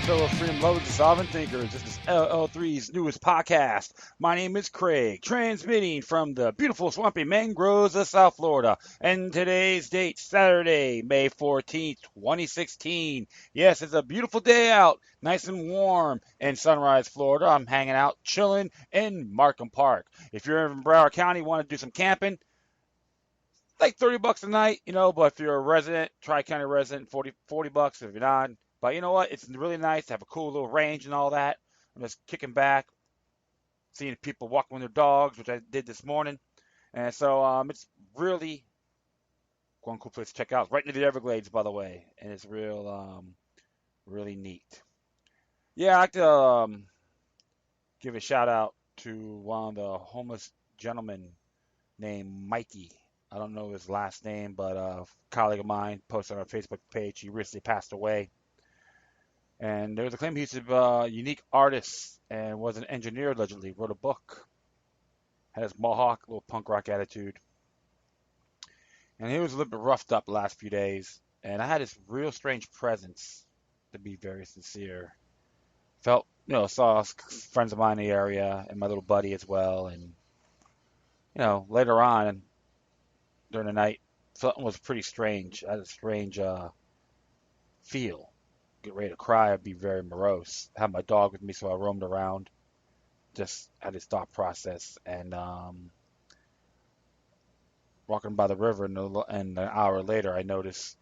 fellow freedom lovers and sovereign thinkers. This is LL3's newest podcast. My name is Craig, transmitting from the beautiful swampy mangroves of South Florida. And today's date, Saturday, May 14th, 2016. Yes, it's a beautiful day out, nice and warm in Sunrise, Florida. I'm hanging out, chilling in Markham Park. If you're in Broward County, want to do some camping, like $30 a night, but if you're a resident, Tri-County resident, 40 bucks if you're not. But you know what? It's really nice to have a cool little range and all that. I'm just kicking back, seeing people walking with their dogs, which I did this morning. And so it's really one cool place to check out. It's right near the Everglades, by the way, and it's really neat. Yeah, I like to give a shout out to one of the homeless gentlemen named Mikey. I don't know his last name, but a colleague of mine posted on our Facebook page. He recently passed away. And there was a claim he's a unique artist and was an engineer, allegedly. Wrote a book. Had his mohawk, little punk rock attitude. And he was a little bit roughed up the last few days. And I had this real strange presence, to be very sincere. Saw friends of mine in the area and my little buddy as well. And, later on during the night, something was pretty strange. I had a strange feel. Get ready to cry, I'd be very morose. I had my dog with me, so I roamed around, just had this thought process, and walking by the river, and an hour later, I noticed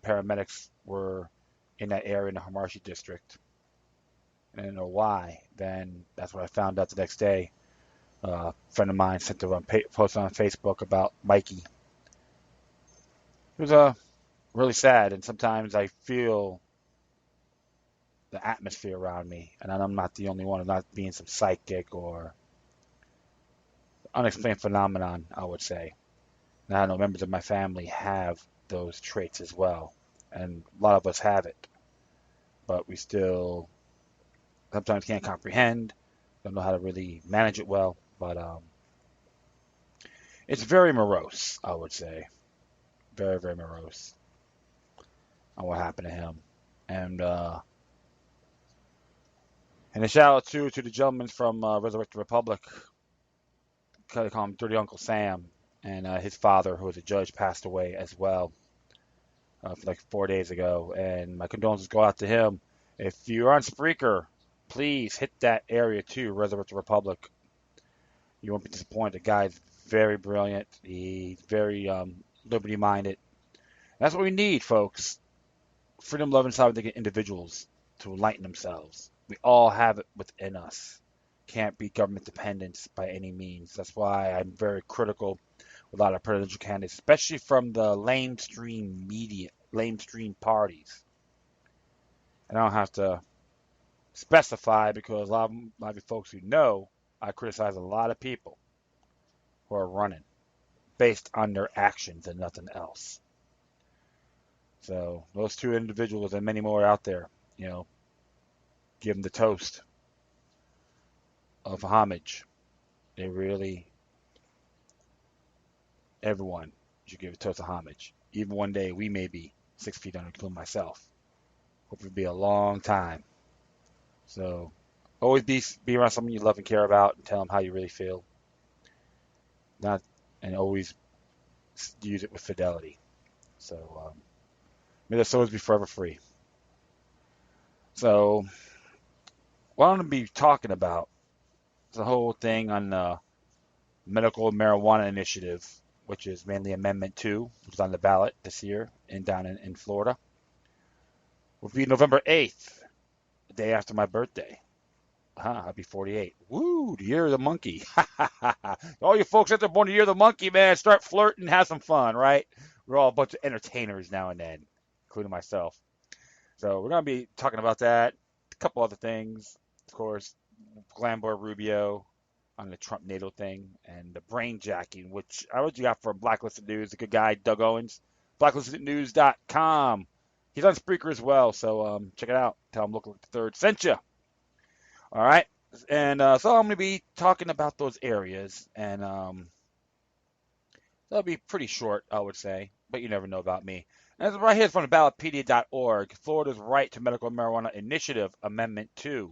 paramedics were in that area in the Hamarshi district. And I didn't know why. Then that's what I found out the next day. A friend of mine sent a post on Facebook about Mikey. It was really sad, and sometimes I feel the atmosphere around me, and I'm not the only one. I'm not being some psychic or unexplained phenomenon, I would say. Now, I know members of my family have those traits as well, and a lot of us have it, but we still sometimes can't comprehend, don't know how to really manage it well, but it's very morose, I would say. Very, very morose on what happened to him. And a shout out to the gentleman from Resurrected Republic. They call him Dirty Uncle Sam. And his father, who was a judge, passed away as well like 4 days ago. And my condolences go out to him. If you're on Spreaker, please hit that area too, Resurrected Republic. You won't be disappointed. The guy's very brilliant. He's very liberty-minded. That's what we need, folks. Freedom-loving, sovereign individuals to enlighten themselves. We all have it within us. Can't be government dependence by any means. That's why I'm very critical with a lot of presidential candidates, especially from the lamestream media, lamestream parties. And I don't have to specify because a lot of you folks who know, I criticize a lot of people who are running based on their actions and nothing else. So those two individuals and many more out there, give them the toast of homage. They really, everyone should give a toast of homage. Even one day we may be 6 feet under, including myself. Hope it'll be a long time. So always be around someone you love and care about and tell them how you really feel. And always use it with fidelity. So may the souls be forever free. So what I'm going to be talking about is the whole thing on the medical marijuana initiative, which is mainly Amendment 2, which is on the ballot this year down in Florida. Will be November 8th, the day after my birthday. I'll be 48. Woo, the year of the monkey. All you folks out there born the year of the monkey, man, start flirting, have some fun, right? We're all a bunch of entertainers now and then, including myself. So we're going to be talking about that, a couple other things, of course, Glam Boy Rubio on the Trump NATO thing, and the Brainjacking, which I already got from Blacklisted News, the good guy, Doug Owens, blacklistednews.com. He's on Spreaker as well, so check it out. Tell him Look Like the Third sent you. All right, and so I'm going to be talking about those areas, and that'll be pretty short, I would say, but you never know about me. And this right here is from the ballotpedia.org, Florida's Right to Medical Marijuana Initiative, Amendment 2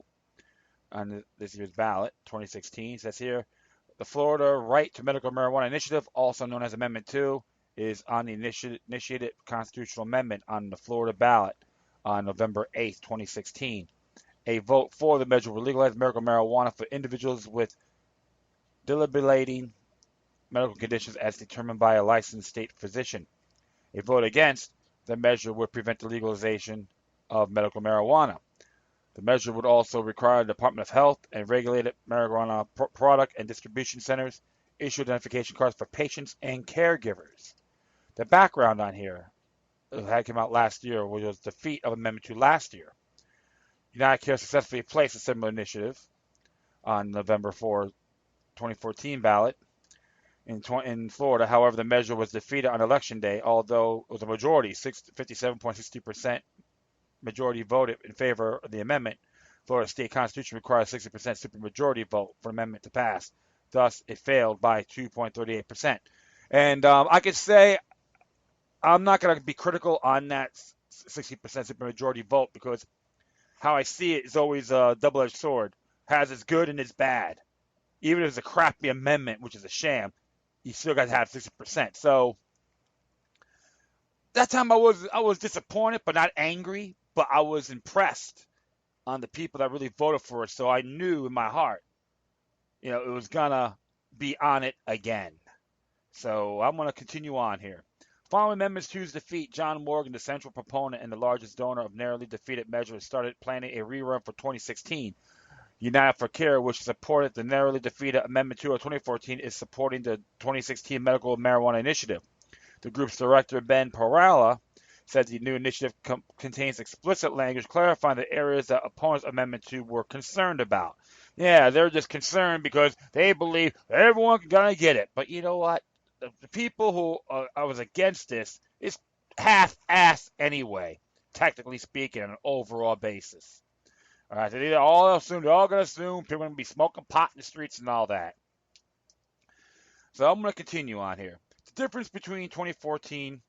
on this year's ballot, 2016. It says here, the Florida Right to Medical Marijuana Initiative, also known as Amendment 2, is on the initiated constitutional amendment on the Florida ballot on November 8th, 2016. A vote for the measure will legalize medical marijuana for individuals with debilitating medical conditions as determined by a licensed state physician. A vote against the measure would prevent the legalization of medical marijuana. The measure would also require the Department of Health and regulated marijuana product and distribution centers issue identification cards for patients and caregivers. The background on here, that came out last year, which was defeat of Amendment 2 last year. UnitedCare successfully placed a similar initiative on November 4, 2014 ballot in Florida. However, the measure was defeated on Election Day, although it was a majority, 57.62% majority voted in favor of the amendment. Florida state constitution requires 60% supermajority vote for an amendment to pass. Thus, it failed by 2.38%. And I could say I'm not going to be critical on that 60% supermajority vote because how I see it is always a double-edged sword. Has its good and its bad. Even if it's a crappy amendment, which is a sham, you still got to have 60%. So that time I was disappointed, but not angry. But I was impressed on the people that really voted for it. So I knew in my heart, it was gonna be on it again. So I'm gonna continue on here. Following amendments to defeat, John Morgan, the central proponent and the largest donor of narrowly defeated measures, started planning a rerun for 2016. United for Care, which supported the narrowly defeated Amendment 2 of 2014, is supporting the 2016 Medical Marijuana Initiative. The group's director, Ben Perala, said the new initiative contains explicit language clarifying the areas that opponents of Amendment 2 were concerned about. Yeah, they're just concerned because they believe everyone's going to get it. But you know what? The people who I was against this is half-assed anyway, technically speaking, on an overall basis. All right, so they're all going to assume people are going to be smoking pot in the streets and all that. So I'm going to continue on here. The difference between 2014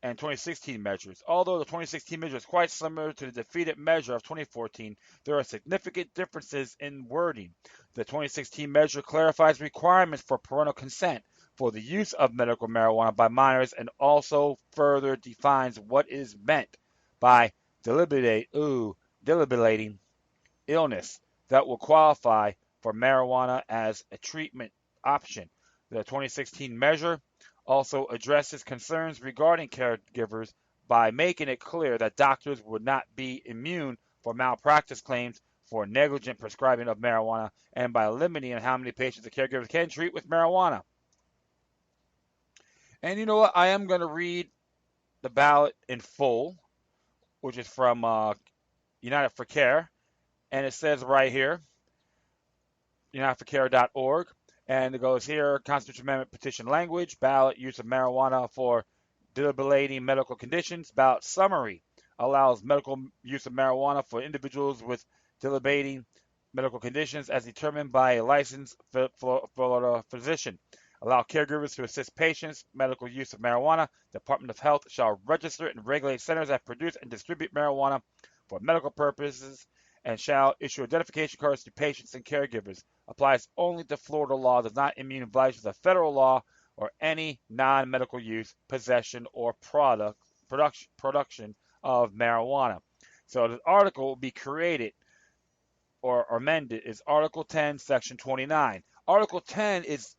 and 2016 measures. Although the 2016 measure is quite similar to the defeated measure of 2014, there are significant differences in wording. The 2016 measure clarifies requirements for parental consent for the use of medical marijuana by minors and also further defines what is meant by debilitating illness that will qualify for marijuana as a treatment option. The 2016 measure also addresses concerns regarding caregivers by making it clear that doctors would not be immune for malpractice claims for negligent prescribing of marijuana and by limiting how many patients the caregivers can treat with marijuana. And you know what? I am going to read the ballot in full, which is from United for Care. And it says right here, unitedforcare.org. And it goes here, Constitutional Amendment petition language, ballot use of marijuana for debilitating medical conditions. Ballot summary allows medical use of marijuana for individuals with debilitating medical conditions as determined by a licensed Florida physician. Allow caregivers to assist patients. Medical use of marijuana. Department of Health shall register and regulate centers that produce and distribute marijuana for medical purposes and shall issue identification cards to patients and caregivers. Applies only to Florida law, does not immune violations of federal law or any non-medical use, possession, or production of marijuana. So the article will be created or amended is Article 10, Section 29. Article 10 is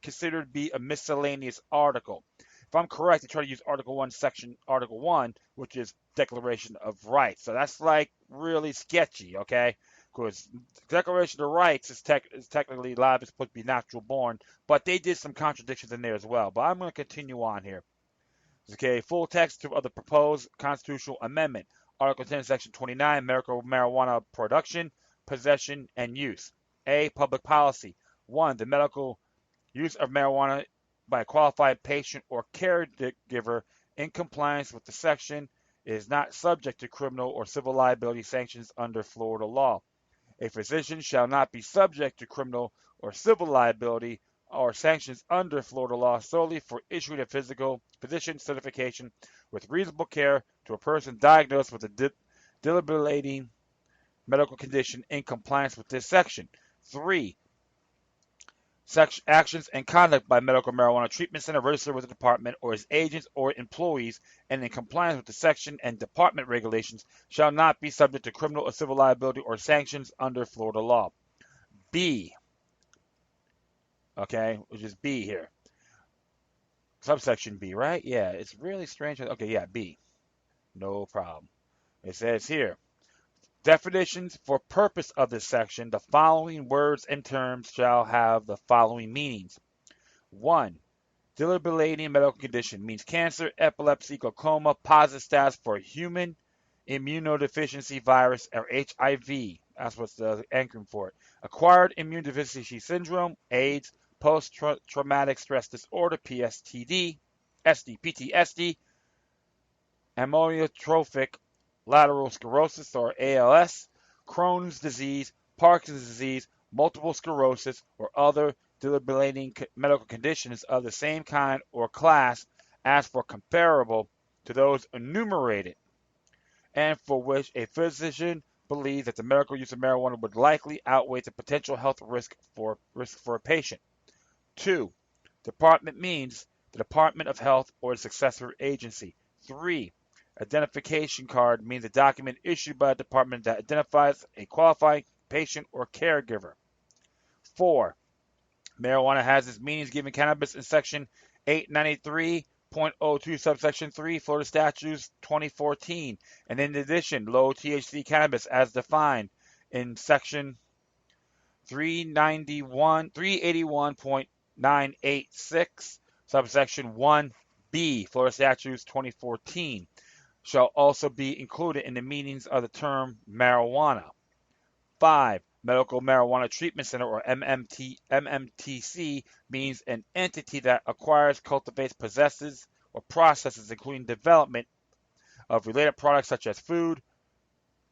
considered to be a miscellaneous article. If I'm correct, they try to use Article 1, Section Article 1, which is Declaration of Rights. So that's like really sketchy, okay? Because Declaration of Rights is technically live, it's supposed to be natural born, but they did some contradictions in there as well. But I'm going to continue on here. Okay, full text of the proposed constitutional amendment. Article 10, Section 29, medical marijuana production, possession, and use. A, public policy. 1. The medical use of marijuana by a qualified patient or caregiver in compliance with the section is not subject to criminal or civil liability sanctions under Florida law. A physician shall not be subject to criminal or civil liability or sanctions under Florida law solely for issuing a physical physician certification with reasonable care to a person diagnosed with a debilitating medical condition in compliance with this section. 3. Actions and conduct by medical marijuana treatment center registered with the department or its agents or employees and in compliance with the section and department regulations shall not be subject to criminal or civil liability or sanctions under Florida law. B, okay, which is B here. Subsection B, right? Yeah, it's really strange. Okay, yeah, B. No problem. It says here, definitions for purpose of this section, the following words and terms shall have the following meanings. 1. Debilitating medical condition means cancer, epilepsy, glaucoma, positive status for human immunodeficiency virus or HIV. That's what's the acronym for it. Acquired immune deficiency syndrome, AIDS, post-traumatic stress disorder, PTSD, PTSD, amyotrophic lateral sclerosis or ALS, Crohn's disease, Parkinson's disease, multiple sclerosis, or other debilitating medical conditions of the same kind or class as for comparable to those enumerated, and for which a physician believes that the medical use of marijuana would likely outweigh the potential health risk for a patient. 2. Department means the Department of Health or its successor agency. 3. Identification card means a document issued by a department that identifies a qualifying patient or caregiver. 4. Marijuana has its meanings given cannabis in Section 893.02 subsection 3 Florida Statutes 2014, and in addition, low THC cannabis as defined in Section 381.986 subsection 1B Florida Statutes 2014 shall also be included in the meanings of the term marijuana. 5. Medical Marijuana Treatment Center, or MMTC, means an entity that acquires, cultivates, possesses, or processes, including development of related products such as food,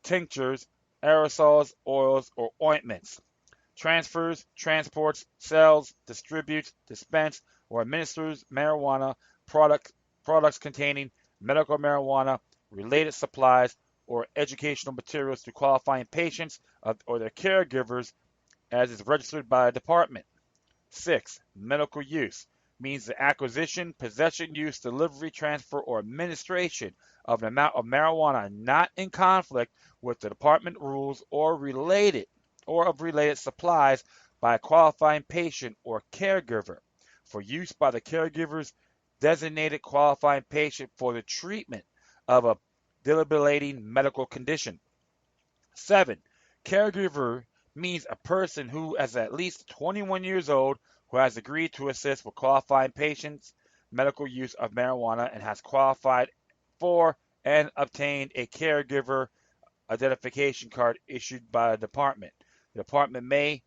tinctures, aerosols, oils, or ointments. Transfers, transports, sells, distributes, dispense, or administers marijuana products containing medical marijuana, related supplies, or educational materials to qualifying patients or their caregivers as is registered by a department. 6. Medical use means the acquisition, possession, use, delivery, transfer, or administration of an amount of marijuana not in conflict with the department rules or of related supplies by a qualifying patient or caregiver for use by the caregiver's designated qualifying patient for the treatment of a debilitating medical condition. 7. Caregiver means a person who is at least 21 years old who has agreed to assist with qualifying patients' medical use of marijuana and has qualified for and obtained a caregiver identification card issued by the department. The department may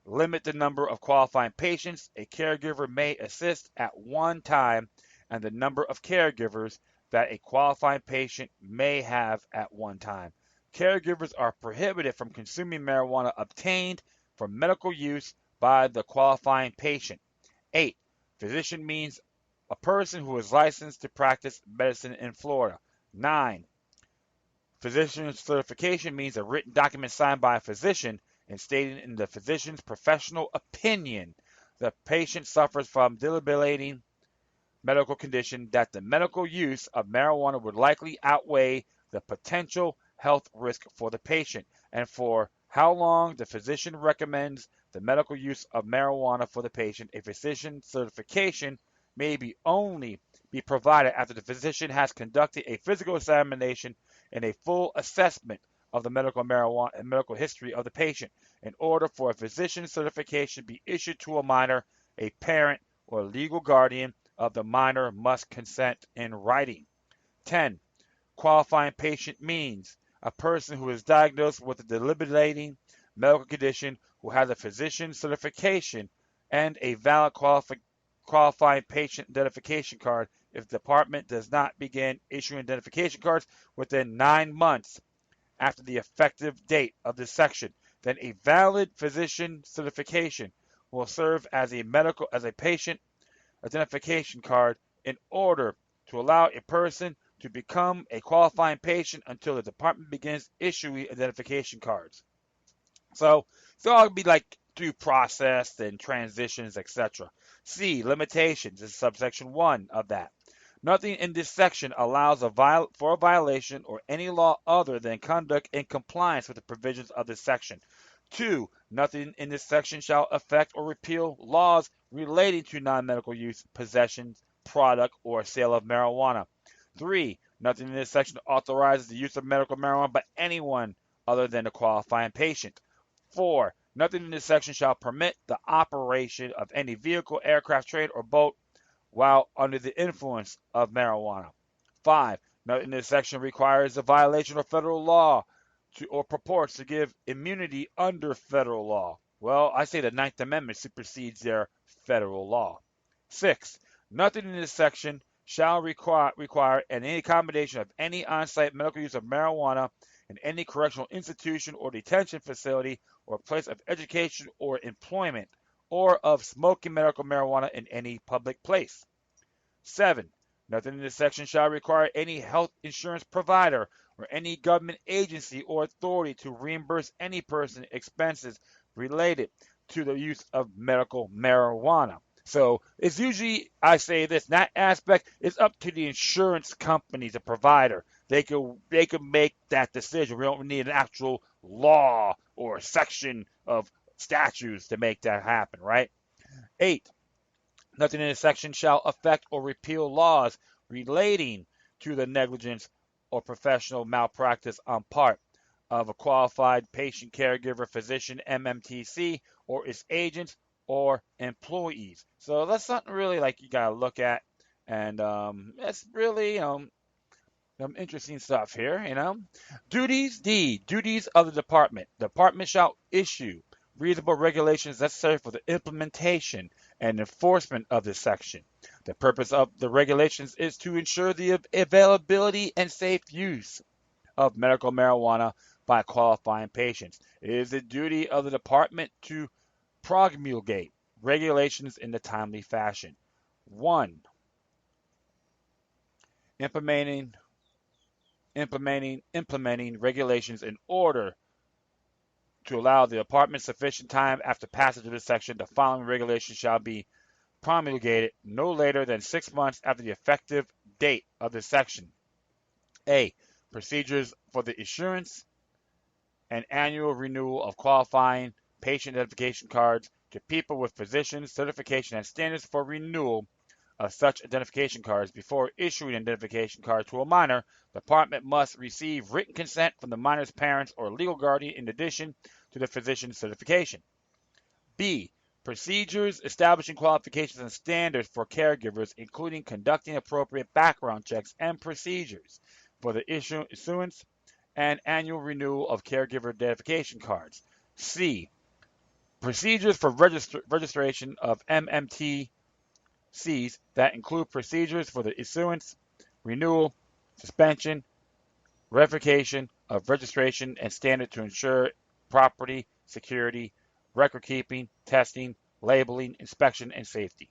limit the number of qualifying patients a caregiver may assist at one time and the number of caregivers that a qualifying patient may have at one time. Caregivers are prohibited from consuming marijuana obtained for medical use by the qualifying patient. 8. Physician means a person who is licensed to practice medicine in Florida. 9. Physician certification means a written document signed by a physician and stating in the physician's professional opinion the patient suffers from debilitating medical condition that the medical use of marijuana would likely outweigh the potential health risk for the patient, and for how long the physician recommends the medical use of marijuana for the patient. A physician certification may only be provided after the physician has conducted a physical examination and a full assessment of the medical marijuana and medical history of the patient. In order for a physician certification to be issued to a minor, a parent or legal guardian of the minor must consent in writing. 10. Qualifying patient means a person who is diagnosed with a debilitating medical condition who has a physician certification and a valid qualifying patient identification card. If the department does not begin issuing identification cards within 9 months after the effective date of this section, then a valid physician certification will serve as a patient identification card in order to allow a person to become a qualifying patient until the department begins issuing identification cards. So it's all gonna be like due process and transitions, etc. C. Limitations is subsection 1 of that. Nothing in this section allows for a violation or any law other than conduct in compliance with the provisions of this section. 2. Nothing in this section shall affect or repeal laws relating to non-medical use, possession, product, or sale of marijuana. 3. Nothing in this section authorizes the use of medical marijuana by anyone other than a qualifying patient. 4. Nothing in this section shall permit the operation of any vehicle, aircraft, train, or boat while under the influence of marijuana. 5. Nothing in this section requires a violation of federal law or purports to give immunity under federal law. Well, I say the Ninth Amendment supersedes their federal law. 6. Nothing in this section shall require any combination of any on-site medical use of marijuana in any correctional institution or detention facility or place of education or employment, or of smoking medical marijuana in any public place. 7. Nothing in this section shall require any health insurance provider or any government agency or authority to reimburse any person expenses related to the use of medical marijuana. So it's usually, I say this, in that aspect, it's up to the insurance company, the provider. They could make that decision. We don't need an actual law or a section of statutes to make that happen, right? 8. Nothing in this section shall affect or repeal laws relating to the negligence or professional malpractice on part of a qualified patient caregiver, physician, MMTC, or its agents or employees. So that's something really like you gotta look at, and that's really some interesting stuff here. Duties D. Duties of the department. The department shall issue reasonable regulations necessary for the implementation and enforcement of this section. The purpose of the regulations is to ensure the availability and safe use of medical marijuana by qualifying patients. It is the duty of the department to promulgate regulations in a timely fashion. 1. Implementing regulations in order to allow the department sufficient time after passage of this section. The following regulations shall be promulgated no later than 6 months after the effective date of this section. A. Procedures for the issuance and annual renewal of qualifying patient identification cards to people with physician certification and standards for renewal of such identification cards. Before issuing an identification card to a minor, the department must receive written consent from the minor's parents or legal guardian in addition to the physician certification. B. Procedures establishing qualifications and standards for caregivers, including conducting appropriate background checks and procedures for the issuance and annual renewal of caregiver identification cards. C. Procedures for registration of MMTCs that include procedures for the issuance, renewal, suspension, verification of registration and standard to ensure property, security, record keeping, testing, labeling, inspection, and safety.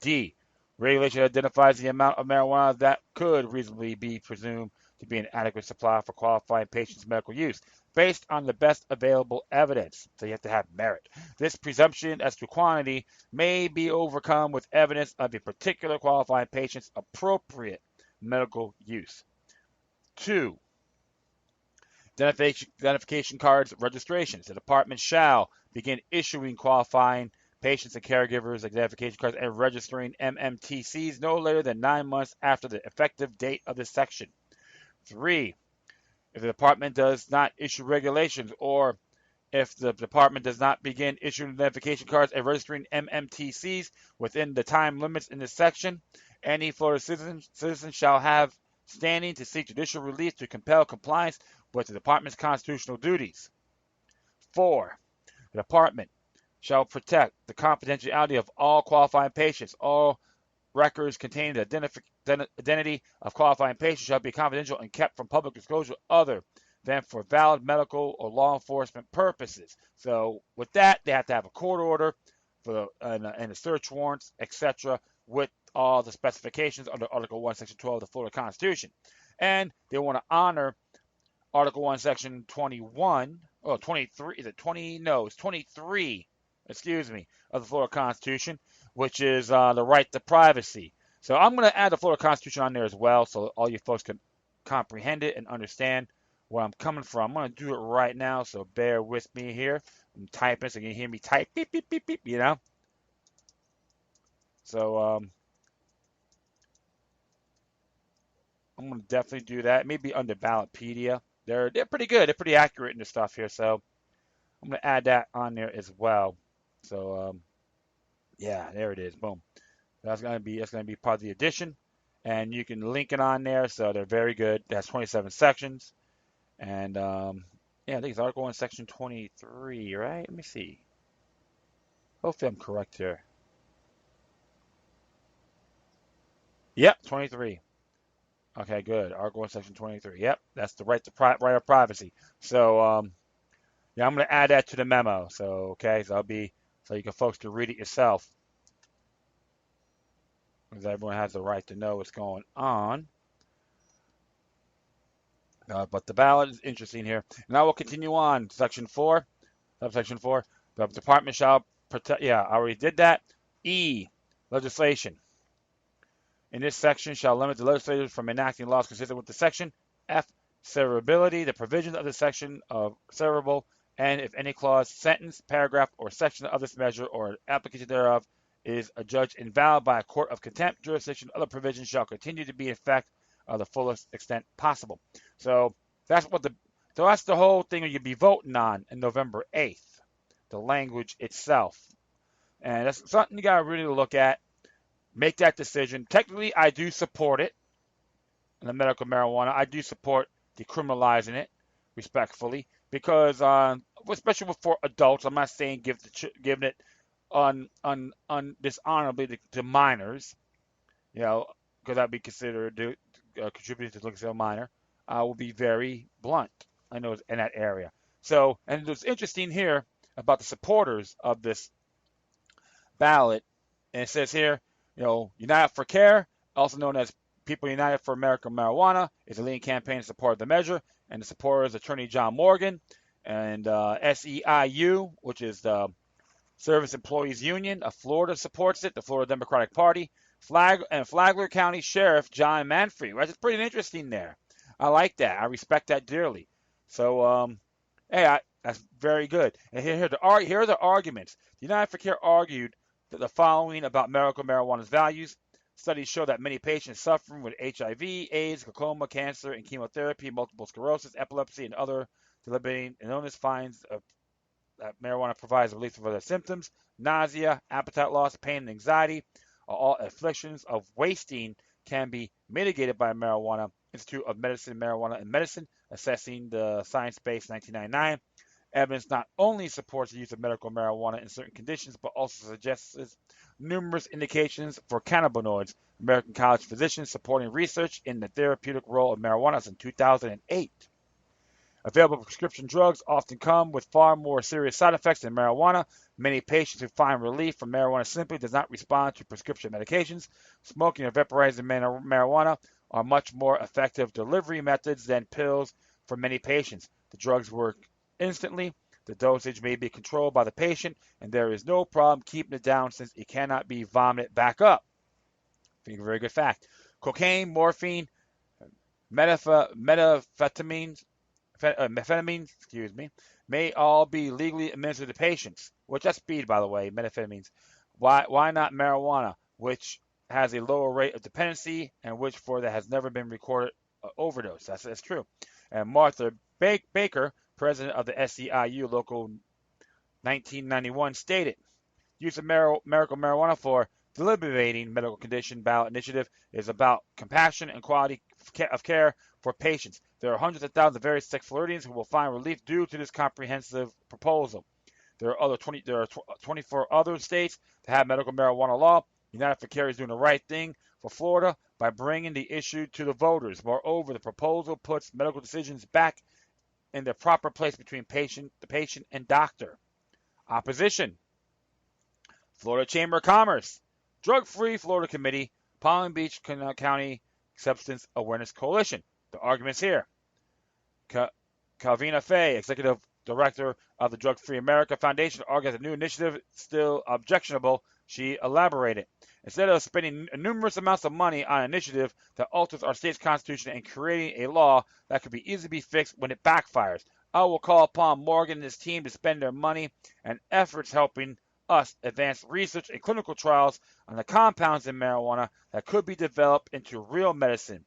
D. Regulation identifies the amount of marijuana that could reasonably be presumed to be an adequate supply for qualifying patients' medical use, based on the best available evidence. So you have to have merit. This presumption as to quantity may be overcome with evidence of a particular qualifying patient's appropriate medical use. 2. Identification cards registrations. The department shall begin issuing qualifying patients and caregivers identification cards and registering MMTCs no later than 9 months after the effective date of this section. 3. If the department does not issue regulations, or if the department does not begin issuing identification cards and registering MMTCs within the time limits in this section, any Florida citizen shall have standing to seek judicial relief to compel compliance with the department's constitutional duties. 4. The department shall protect the confidentiality of all qualifying patients. All records containing the identity of qualifying patients shall be confidential and kept from public disclosure other than for valid medical or law enforcement purposes. So with that, they have to have a court order and the search warrants, etc., with all the specifications under Article 1, Section 12 of the Florida Constitution. And they want to honor Article 1, Section 21, 23, is it 20? No, it's 23, excuse me, of the Florida Constitution, which is the right to privacy. So I'm going to add the Florida Constitution on there as well so all you folks can comprehend it and understand where I'm coming from. I'm going to do it right now, so bear with me here. I'm typing, so you can hear me type, beep, beep, beep, beep, you know? So I'm going to definitely do that. Maybe under Ballotpedia. They're pretty good. They're pretty accurate in the stuff here, so I'm going to add that on there as well. So yeah, there it is. Boom. That's going to be part of the edition, and you can link it on there. So they're very good. It has 27 sections, and yeah, I think it's Article 1, Section 23, right? Let me see. Hopefully I'm correct here. Yep, 23. Okay, good. Article 1, Section 23. Yep, that's the right of privacy. So yeah, I'm going to add that to the memo. So okay, so you can folks to read it yourself, because everyone has the right to know what's going on. But the ballot is interesting here. Now we'll continue on. Section 4, subsection 4. The department shall protect. Yeah, I already did that. E, legislation. In this section shall limit the legislators from enacting laws consistent with the section. F, severability. The provisions of the section of severable, and if any clause, sentence, paragraph, or section of this measure or application thereof is adjudged invalid by a court of contempt jurisdiction, other provisions shall continue to be in effect of the fullest extent possible. So that's the whole thing you'll be voting on November 8th, the language itself. And that's something you got to really look at, make that decision. Technically, I do support it, the medical marijuana. I do support decriminalizing it, respectfully, because especially for adults, I'm not saying giving it dishonorably to minors, because that'd be considered contributing to legal minor. I will be very blunt. I know in that area. So, and what's interesting here about the supporters of this ballot, and it says here, United for Care, also known as People United for American Marijuana, is a leading campaign in support of the measure, and the supporters Attorney John Morgan and SEIU, which is the Service Employees Union of Florida, supports it. The Florida Democratic Party, Flagler County Sheriff John Manfrey. Right, it's pretty interesting there. I like that. I respect that dearly. So, hey, that's very good. And here are the arguments. The United for Care argued that the following about medical marijuana's values. Studies show that many patients suffering with HIV, AIDS, glaucoma, cancer, and chemotherapy, multiple sclerosis, epilepsy, and other debilitating illness finds that marijuana provides relief for their symptoms. Nausea, appetite loss, pain, and anxiety are all afflictions of wasting can be mitigated by marijuana. Institute of Medicine, Marijuana and Medicine, assessing the science-based 1999. Evidence not only supports the use of medical marijuana in certain conditions, but also suggests numerous indications for cannabinoids. American College of Physicians supporting research in the therapeutic role of marijuana since 2008. Available prescription drugs often come with far more serious side effects than marijuana. Many patients who find relief from marijuana simply does not respond to prescription medications. Smoking or vaporizing marijuana are much more effective delivery methods than pills for many patients. The drugs work instantly. The dosage may be controlled by the patient, and there is no problem keeping it down since it cannot be vomited back up. I think a very good fact. Cocaine, morphine, methamphetamines, may all be legally administered to patients. Which that's speed, by the way, methamphetamines. Why not marijuana, which has a lower rate of dependency and which for that has never been recorded overdose? That's true. And Martha Baker, president of the SEIU Local 1991, stated, use of medical marijuana for deliberating medical condition ballot initiative is about compassion and quality of care for patients. There are hundreds of thousands of various sex Floridians who will find relief due to this comprehensive proposal. There are 24 other states that have medical marijuana law. United for Care is doing the right thing for Florida by bringing the issue to the voters. Moreover, the proposal puts medical decisions back in their proper place between the patient and doctor. Opposition. Florida Chamber of Commerce, Drug-Free Florida Committee, Palm Beach County Substance Awareness Coalition. The arguments here. Calvina Fay, Executive Director of the Drug-Free America Foundation, argues the new initiative is still objectionable. She elaborated. Instead of spending numerous amounts of money on an initiative that alters our state's constitution and creating a law that could be easily be fixed when it backfires, I will call upon Morgan and his team to spend their money and efforts helping us advance research and clinical trials on the compounds in marijuana that could be developed into real medicine.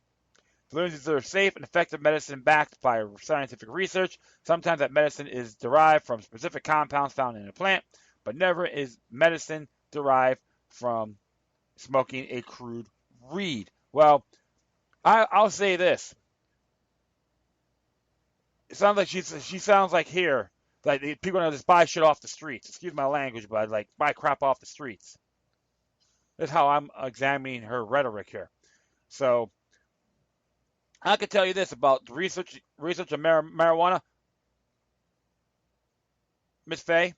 Floridians deserve safe and effective medicine backed by scientific research. Sometimes that medicine is derived from specific compounds found in a plant, but never is medicine derived from smoking a crude weed. Well, I'll say this. It sounds like she sounds like here, like people are gonna just buy shit off the streets. Excuse my language, but like buy crap off the streets. That's how I'm examining her rhetoric here. So I can tell you this about the research of marijuana, Miss Faye.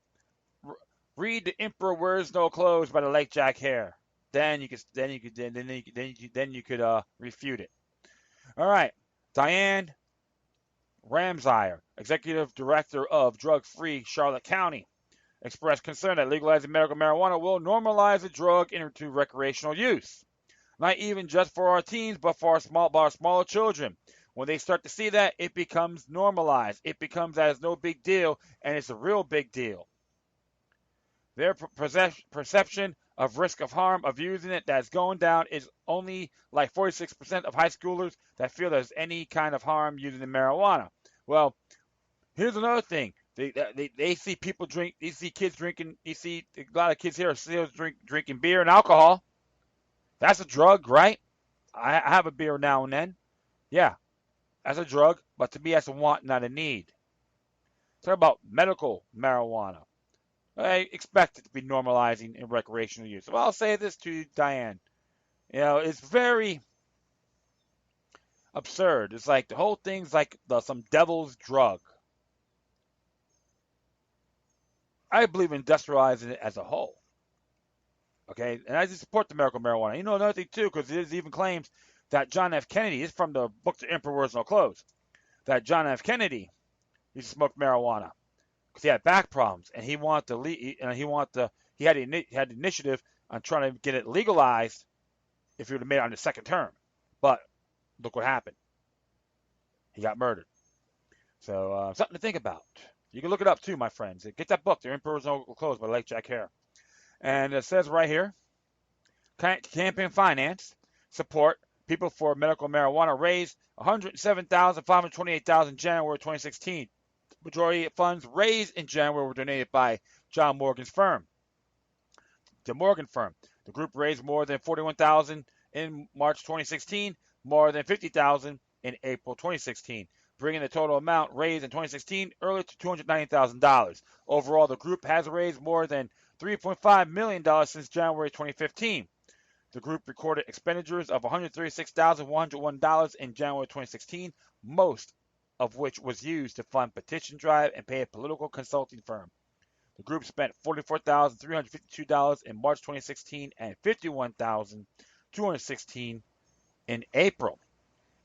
Read "The Emperor Wears No Clothes" by the late Jack Hare. Then you could refute it. All right, Diane Ramsire, Executive Director of Drug-Free Charlotte County, expressed concern that legalizing medical marijuana will normalize the drug into recreational use. Not even just for our teens, but for our smaller children. When they start to see that, it becomes normalized. It becomes as no big deal, and it's a real big deal. Their perception of risk of harm of using it that's going down is only like 46% of high schoolers that feel there's any kind of harm using the marijuana. Well, here's another thing. They see people drink. They see kids drinking. You see a lot of kids here are still drinking beer and alcohol. That's a drug, right? I have a beer now and then. Yeah, that's a drug, but to me that's a want, not a need. Talk about medical marijuana. I expect it to be normalizing in recreational use. Well, I'll say this to you, Diane. It's very absurd. It's like the whole thing's like some devil's drug. I believe in industrializing it as a whole. Okay, and I just support the medical marijuana. Another thing too, because there's even claims that John F. Kennedy, is from the book The Emperor Wears No Clothes, that John F. Kennedy used to smoke marijuana because he had back problems, and he had the initiative on trying to get it legalized if he would have made it on his second term. But look what happened. He got murdered. So something to think about. You can look it up too, my friends. Get that book, The Emperor's No Clothes by Lake Jack Hare. And it says right here, campaign finance support people for medical marijuana raised $107,528 in January 2016. Majority of funds raised in January were donated by John Morgan's firm, the Morgan firm. The group raised more than $41,000 in March 2016, more than $50,000 in April 2016, bringing the total amount raised in 2016 early to $290,000. Overall, the group has raised more than $3.5 million since January 2015. The group recorded expenditures of $136,101 in January 2016, most of which was used to fund petition drive and pay a political consulting firm. The group spent $44,352 in March 2016 and $51,216 in April.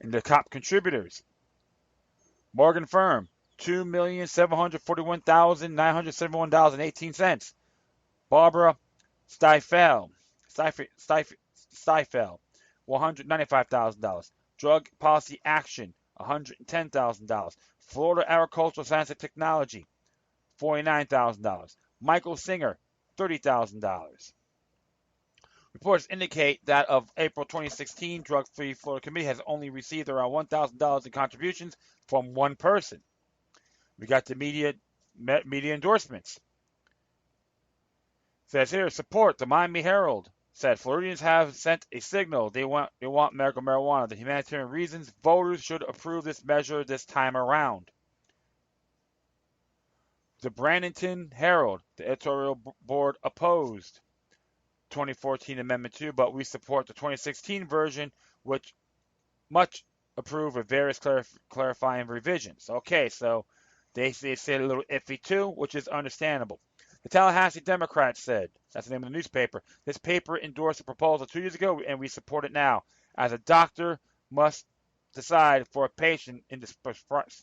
And the top contributors: Morgan Firm, $2,741,971.18. Barbara Stiefel, $195,000. Drug Policy Action, $110,000. Florida Agricultural Science and Technology, $49,000. Michael Singer, $30,000. Reports indicate that of April 2016, Drug-Free Florida Committee has only received around $1,000 in contributions from one person. We got the media endorsements. It says here, support. The Miami Herald said Floridians have sent a signal they want medical marijuana. The humanitarian reasons voters should approve this measure this time around. The Bradenton Herald, the editorial board opposed 2014 Amendment 2, but we support the 2016 version, which much approved with various clarifying revisions. Okay, so they say a little iffy too, which is understandable. The Tallahassee Democrat said, That's the name of the newspaper. This paper endorsed the proposal 2 years ago, and we support it now. As a doctor must decide for a patient in this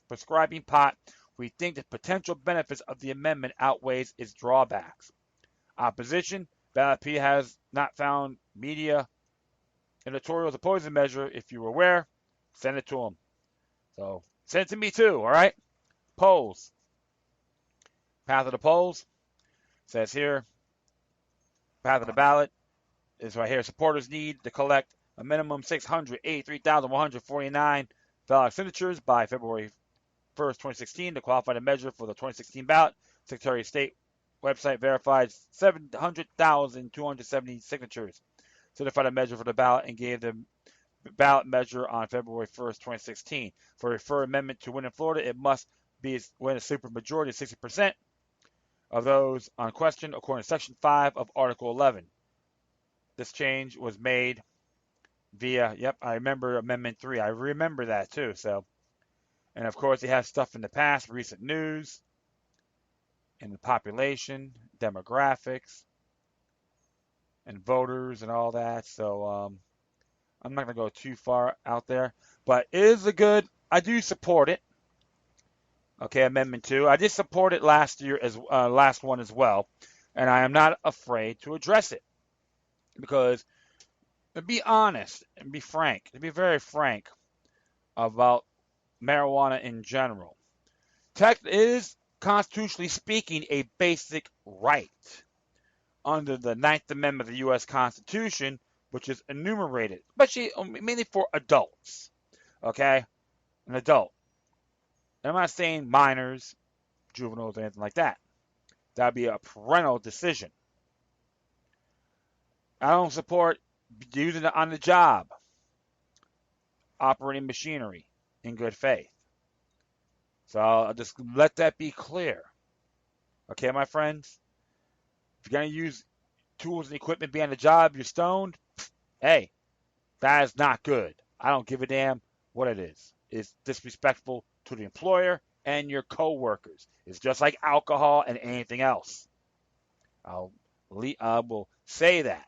prescribing pot, we think the potential benefits of the amendment outweighs its drawbacks. Opposition, Ballot P has not found media editorials opposing the measure. If you were aware, send it to them. So send it to me too, all right? Polls. Path of the polls. Says here, path of the ballot is right here. Supporters need to collect a minimum 683,149 valid signatures by February 1st, 2016 to qualify the measure for the 2016 ballot. Secretary of State website verified 700,270 signatures. Certified a measure for the ballot and gave the ballot measure on February 1st, 2016. For a referred amendment to win in Florida, it must be win a supermajority of 60% of those on question, according to Section 5 of Article 11. This change was made via, I remember Amendment 3. I remember that too. So, and of course, he has stuff in the past, recent news, and the population, demographics, and voters and all that. So, I'm not going to go too far out there, but it is I do support it. Okay, Amendment 2. I did support it last one as well, and I am not afraid to address it because, to be honest and be frank, to be very frank about marijuana in general, tech is, constitutionally speaking, a basic right under the 9th Amendment of the U.S. Constitution, which is enumerated, especially mainly for adults. Okay, an adult. And I'm not saying minors, juveniles, or anything like that. That would be a parental decision. I don't support using it on the job, operating machinery in good faith. So I'll just let that be clear. Okay, my friends? If you're going to use tools and equipment behind the job, you're stoned, hey, that is not good. I don't give a damn what it is. It's disrespectful to the employer and your co-workers. It's just like alcohol and anything else. I will say that.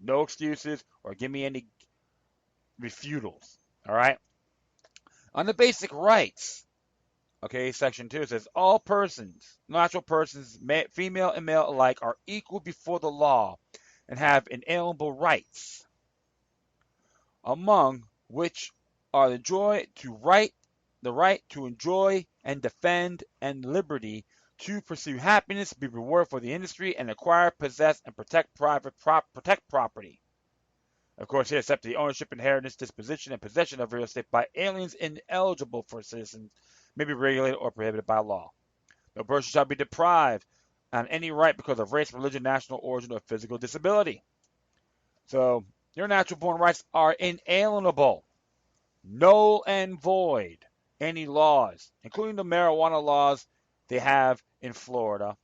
No excuses or give me any refutals. All right? On the basic rights, okay, Section 2 says, all persons, natural persons, female and male alike, are equal before the law and have inalienable rights, among which are the right to enjoy and defend, and liberty to pursue happiness, be rewarded for the industry, and acquire, possess, and protect property. Of course, here, except the ownership, inheritance, disposition, and possession of real estate by aliens ineligible for citizens may be regulated or prohibited by law. No person shall be deprived on any right because of race, religion, national origin, or physical disability. So, your natural-born rights are inalienable, null and void. Any laws, including the marijuana laws they have in Florida,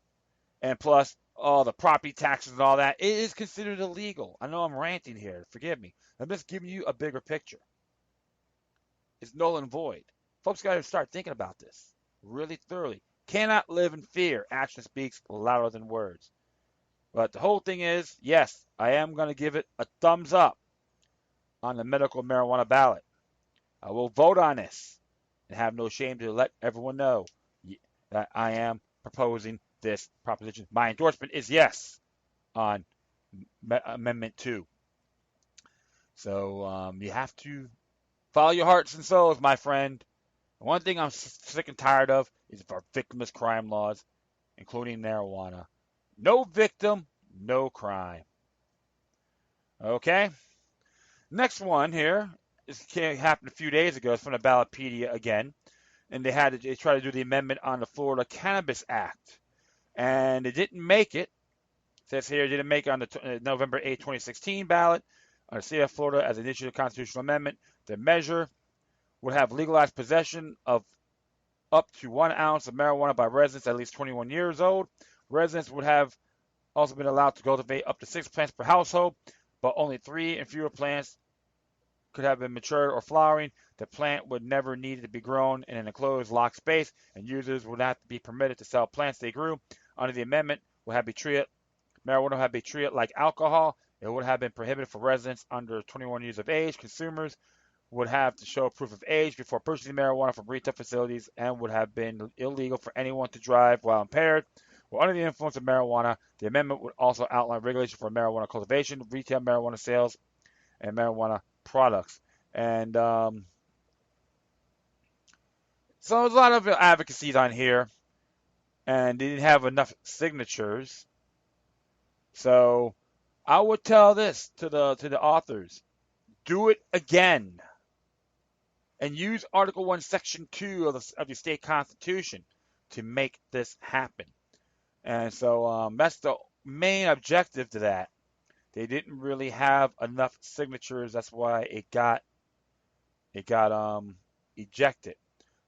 and plus all the property taxes and all that, it is considered illegal. I know I'm ranting here. Forgive me. I'm just giving you a bigger picture. It's null and void. Folks got to start thinking about this really thoroughly. Cannot live in fear. Action speaks louder than words. But the whole thing is, yes, I am going to give it a thumbs up on the medical marijuana ballot. I will vote on this and have no shame to let everyone know that I am proposing this proposition. My endorsement is yes on Amendment 2. So you have to follow your hearts and souls, my friend. One thing I'm sick and tired of is our victimless crime laws, including marijuana. No victim, no crime. Okay? Next one here. This happened a few days ago. It's from the Ballotpedia again. And they tried to do the amendment on the Florida Cannabis Act. And it didn't make it. It says here it didn't make it on the November 8, 2016 ballot on the state of Florida as an issue of constitutional amendment. The measure would have legalized possession of up to 1 ounce of marijuana by residents at least 21 years old. Residents would have also been allowed to cultivate up to 6 plants per household, but only 3 and fewer plants could have been matured or flowering. The plant would never need to be grown in an enclosed, locked space, and users would not be permitted to sell plants they grew. Under the amendment, would have to be treated marijuana would have been treated like alcohol. It would have been prohibited for residents under 21 years of age. Consumers would have to show proof of age before purchasing marijuana from retail facilities and would have been illegal for anyone to drive while impaired or under the influence of marijuana. The amendment would also outline regulations for marijuana cultivation, retail marijuana sales, and marijuana products. And so there's a lot of advocacies on here, and they didn't have enough signatures. So I would tell this to the authors: do it again, and use Article 1, Section 2 of the state constitution to make this happen. And so that's the main objective to that. They didn't really have enough signatures. That's why it got ejected.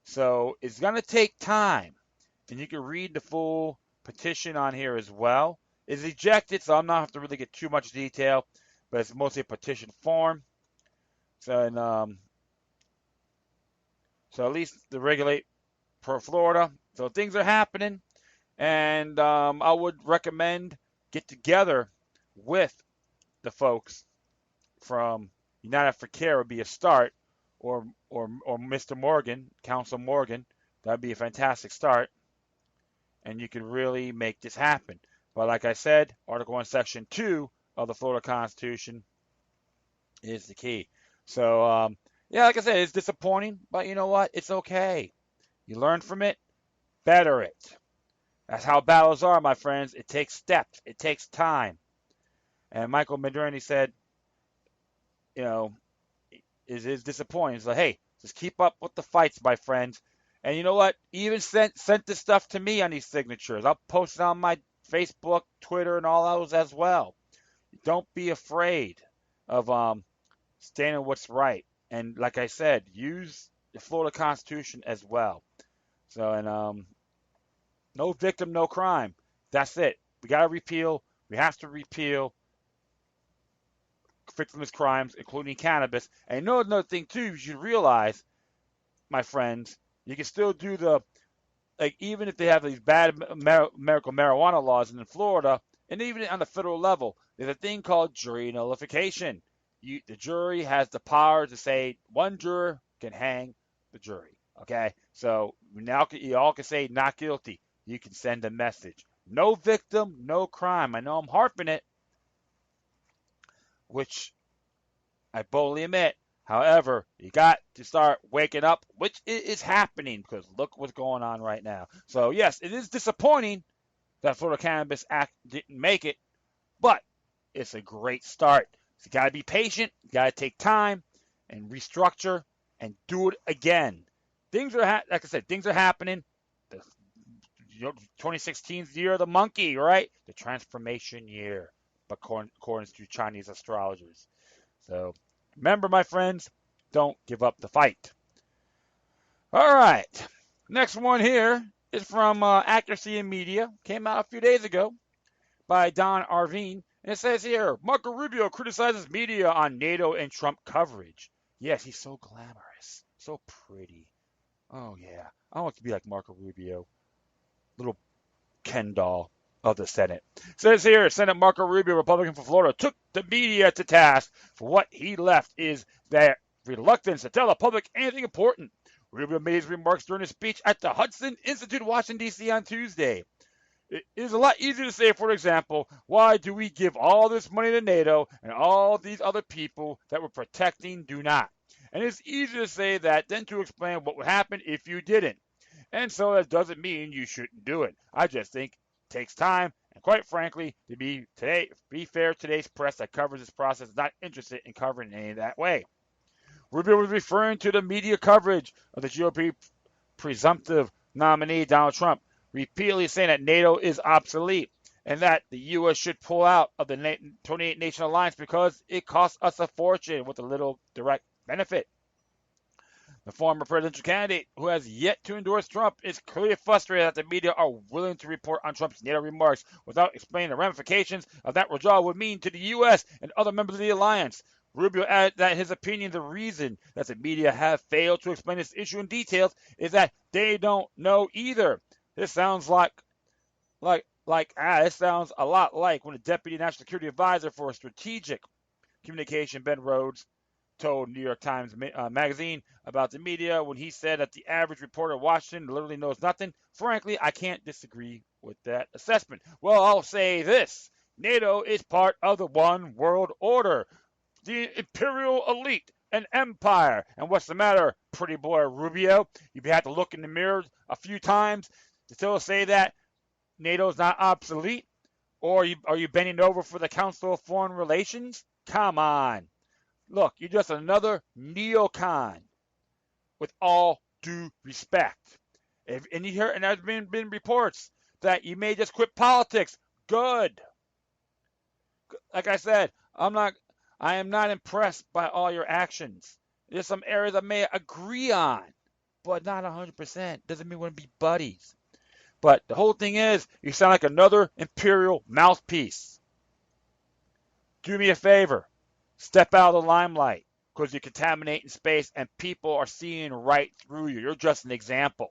So it's going to take time, and you can read the full petition on here as well. It's ejected, so I'm not have to really get too much detail, but it's mostly a petition form. So and so at least the regulate per Florida. So things are happening, and I would recommend get together with the folks from United for Care would be a start, or Mr. Morgan, Council Morgan. That'd be a fantastic start, and you could really make this happen. But like I said, Article 1, Section 2 of the Florida Constitution is the key. So, yeah, like I said, it's disappointing, but you know what? It's okay. You learn from it, better it. That's how battles are, my friends. It takes steps. It takes time. And Michael Modernity said, you know, is disappointing. He's like, hey, just keep up with the fights, my friends. And you know what? He even sent this stuff to me on these signatures. I'll post it on my Facebook, Twitter, and all those as well. Don't be afraid of standing what's right. And like I said, use the Florida Constitution as well. So, and no victim, no crime. That's it. We got to repeal. We have to repeal victimless crimes, including cannabis. And you know another thing, too, you should realize, my friends, you can still do the, like, even if they have these bad medical marijuana laws in Florida, and even on the federal level, there's a thing called jury nullification. The jury has the power to say one juror can hang the jury. Okay? So now you all can say not guilty. You can send a message. No victim, no crime. I know I'm harping it, which I boldly admit. However, you got to start waking up, which is happening because look what's going on right now. So, yes, it is disappointing that Florida Cannabis Act didn't make it, but it's a great start. So you got to be patient. You got to take time and restructure and do it again. Things are, like I said, things are happening. 2016 is the year of the monkey, right? The transformation year, according to Chinese astrologers. So remember, my friends, don't give up the fight. All right. Next one here is from Accuracy in Media. Came out a few days ago by Don Arvine. And it says here, Marco Rubio criticizes media on NATO and Trump coverage. Yes, he's so glamorous. So pretty. Oh, yeah. I want to be like Marco Rubio. Little Ken doll of the Senate. It says here, Senate Marco Rubio, Republican from Florida, took the media to task for what he left is their reluctance to tell the public anything important. Rubio made his remarks during a speech at the Hudson Institute, Washington, D.C. on Tuesday. It is a lot easier to say, for example, why do we give all this money to NATO and all these other people that we're protecting do not? And it's easier to say that than to explain what would happen if you didn't. And so that doesn't mean you shouldn't do it. I just think it takes time. And quite frankly, to be fair, today's press that covers this process is not interested in covering any of that way. Rubio was referring to the media coverage of the GOP presumptive nominee, Donald Trump, repeatedly saying that NATO is obsolete and that the U.S. should pull out of the 28-nation alliance because it costs us a fortune with a little direct benefit. The former presidential candidate, who has yet to endorse Trump, is clearly frustrated that the media are willing to report on Trump's NATO remarks without explaining the ramifications of that withdrawal would mean to the U.S. and other members of the alliance. Rubio added that in his opinion, the reason that the media have failed to explain this issue in detail is that they don't know either. This sounds like It sounds a lot like when the Deputy National Security Advisor for Strategic Communication, Ben Rhodes, told New York Times magazine about the media when he said that the average reporter in Washington literally knows nothing. Frankly, I can't disagree with that assessment. Well, I'll say this. NATO is part of the one world order, the imperial elite, an empire. And what's the matter, pretty boy Rubio? You've had to look in the mirror a few times to still say that NATO's not obsolete? Or are you bending over for the Council of Foreign Relations? Come on. Look, you're just another neocon, with all due respect. And you hear, and there's been reports that you may just quit politics. Good. Like I said, I am not impressed by all your actions. There's some areas I may agree on, but not 100%. Doesn't mean we want to be buddies. But the whole thing is, you sound like another imperial mouthpiece. Do me a favor. Step out of the limelight, because you're contaminating space and people are seeing right through you. You're just an example.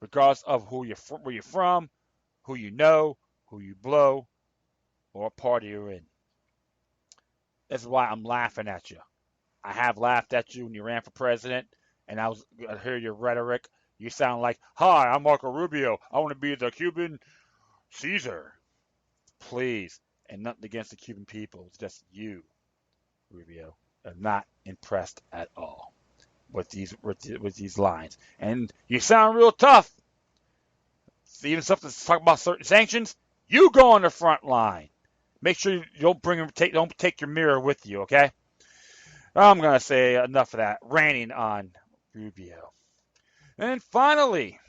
Regardless of where you're from, who you know, who you blow, or party you're in. This is why I'm laughing at you. I have laughed at you when you ran for president, and I hear your rhetoric. You sound like, "Hi, I'm Marco Rubio. I want to be the Cuban Caesar." Please, and nothing against the Cuban people. It's just you, Rubio. I'm not impressed at all with these lines, and you sound real tough. Even stuff that's talking about certain sanctions, you go on the front line. Make sure you don't take your mirror with you, okay? I'm gonna say enough of that ranting on Rubio. And finally,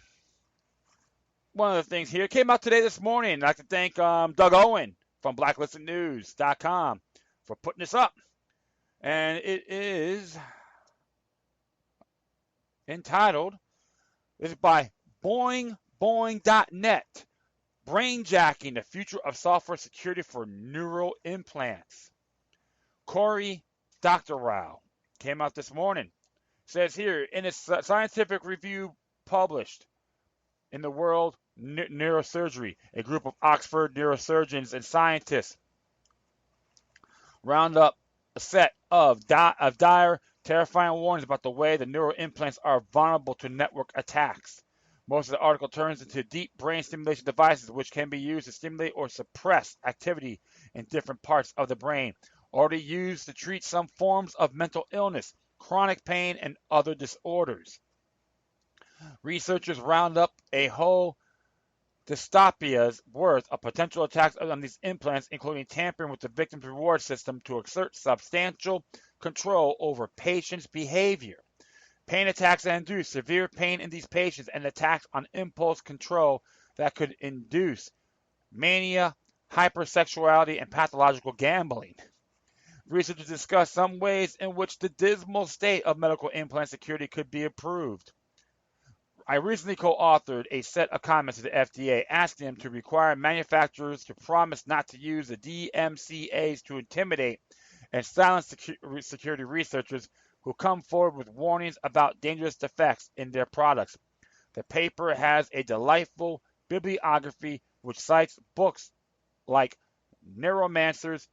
one of the things here came out this morning. I'd like to thank Doug Owen from blacklistednews.com for putting this up. And it is entitled, this is by boingboing.net, Brainjacking, the future of software security for neural implants. Corey Doctorow came out this morning. Says here, in a scientific review published in the World Neurosurgery, a group of Oxford neurosurgeons and scientists round up a set of dire, terrifying warnings about the way the neural implants are vulnerable to network attacks. Most of the article turns into deep brain stimulation devices which can be used to stimulate or suppress activity in different parts of the brain, already used to treat some forms of mental illness, chronic pain, and other disorders. Researchers round up a whole dystopia's worth of potential attacks on these implants, including tampering with the victim's reward system to exert substantial control over patients' behavior. Pain attacks that induce severe pain in these patients, and attacks on impulse control that could induce mania, hypersexuality, and pathological gambling. Researchers discuss some ways in which the dismal state of medical implant security could be improved. I recently co-authored a set of comments to the FDA asking them to require manufacturers to promise not to use the DMCAs to intimidate and silence security researchers who come forward with warnings about dangerous defects in their products. The paper has a delightful bibliography which cites books like Neuromancer's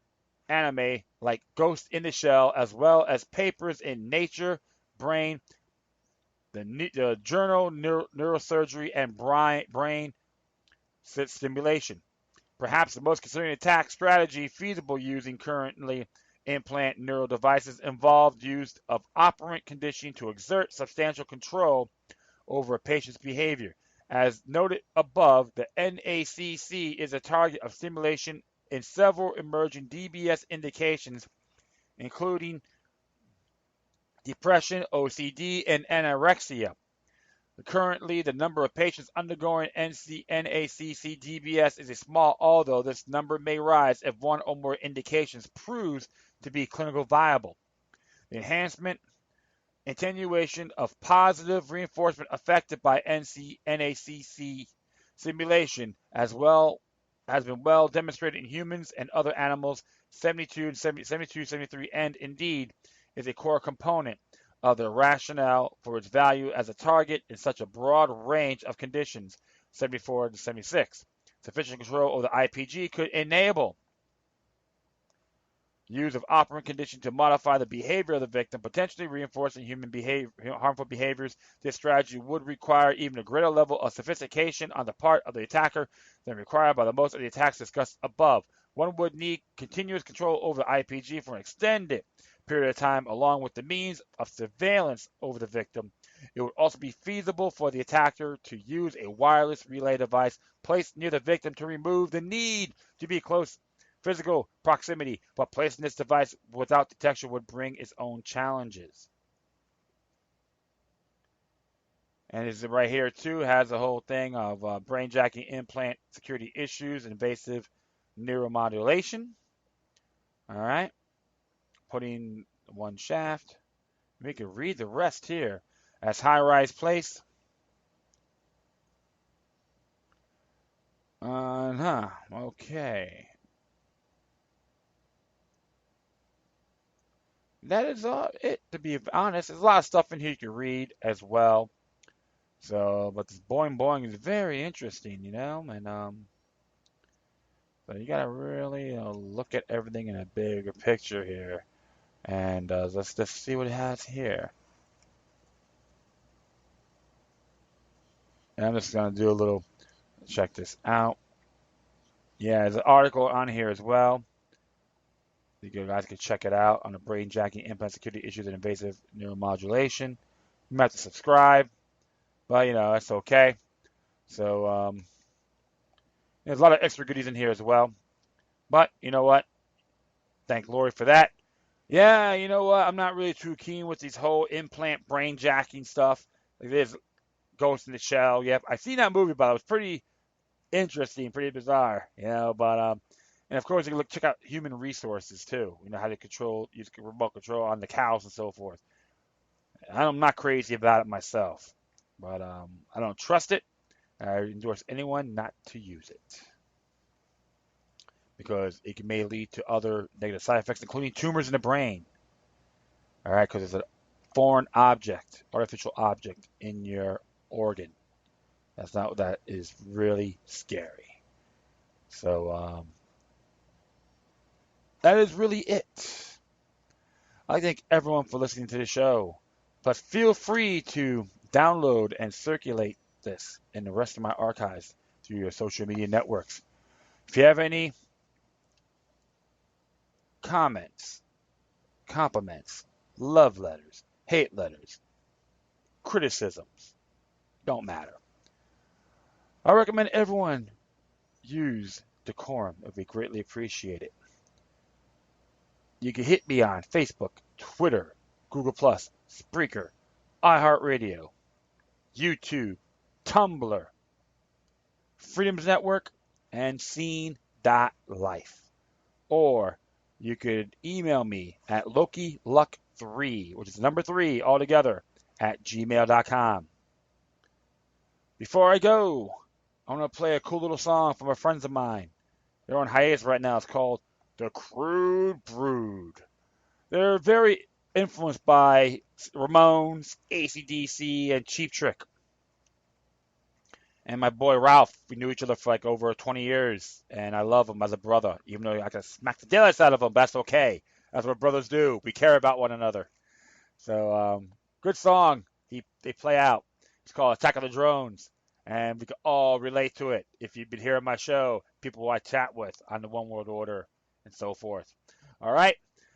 anime like Ghost in the Shell, as well as papers in Nature, Brain, the Journal Neurosurgery, and Brain Stimulation. Perhaps the most concerning attack strategy feasible using currently implant neural devices involved use of operant conditioning to exert substantial control over a patient's behavior. As noted above, the NACC is a target of stimulation in several emerging DBS indications, including depression, OCD, and anorexia. Currently, the number of patients undergoing NACC DBS is small, although this number may rise if one or more indications proves to be clinically viable. The enhancement, attenuation of positive reinforcement affected by NACC simulation as well has been well demonstrated in humans and other animals 73, and indeed is a core component of the rationale for its value as a target in such a broad range of conditions, 74 to 76. Sufficient control over the IPG could enable use of operant conditions to modify the behavior of the victim, potentially reinforcing harmful behaviors. This strategy would require even a greater level of sophistication on the part of the attacker than required by most of the attacks discussed above. One would need continuous control over the IPG for an extended period of time, along with the means of surveillance over the victim. It would also be feasible for the attacker to use a wireless relay device placed near the victim to remove the need to be close physical proximity, but placing this device without detection would bring its own challenges. And this right here too has a whole thing of brainjacking, implant security issues, invasive neuromodulation. All right, putting one shaft. We can read the rest here. As high-rise place. Okay. That is it, to be honest. There's a lot of stuff in here you can read as well. So, but this boing boing is very interesting, and so you gotta really look at everything in a bigger picture here. And let's just see what it has here. And I'm just gonna do a little, check this out. Yeah, there's an article on here as well. You guys can check it out on the brainjacking, implant security issues, and invasive neuromodulation. You might have to subscribe, but that's okay. So there's a lot of extra goodies in here as well. But you know what? Thank Lori for that. Yeah, you know what? I'm not really too keen with these whole implant brainjacking stuff. Like there's Ghost in the Shell. Yep, I've seen that movie, but it was pretty interesting, pretty bizarre. But and of course, you can check out Human Resources too. How to use remote control on the cows and so forth. I'm not crazy about it myself, but I don't trust it. I endorse anyone not to use it because it may lead to other negative side effects, including tumors in the brain. All right, because it's a foreign object, artificial object in your organ. That is really scary. So that is really it. I thank everyone for listening to the show. Plus, feel free to download and circulate this and the rest of my archives through your social media networks. If you have any comments, compliments, love letters, hate letters, criticisms, don't matter. I recommend everyone use decorum. It would be greatly appreciated. You can hit me on Facebook, Twitter, Google+, Spreaker, iHeartRadio, YouTube, Tumblr, Freedoms Network, and Scene.life. Or you could email me at LokiLuck3, which is number 3 altogether, at gmail.com. Before I go, I'm going to play a cool little song from a friends of mine. They're on hiatus right now. It's called The Crude Brood. They're very influenced by Ramones, AC/DC, and Cheap Trick. And my boy Ralph, we knew each other for like over 20 years, and I love him as a brother, even though I can smack the daylights out of him, but that's okay. That's what brothers do. We care about one another. So, good song. They play out. It's called Attack of the Drones, and we can all relate to it. If you've been hearing my show, people who I chat with on the One World Order and so forth. All right?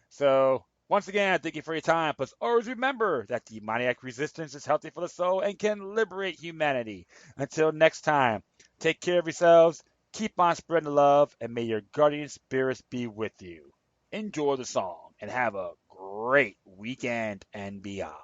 So, once again, thank you for your time. But always remember that demoniac resistance is healthy for the soul and can liberate humanity. Until next time, take care of yourselves, keep on spreading the love, and may your guardian spirits be with you. Enjoy the song and have a great weekend and beyond.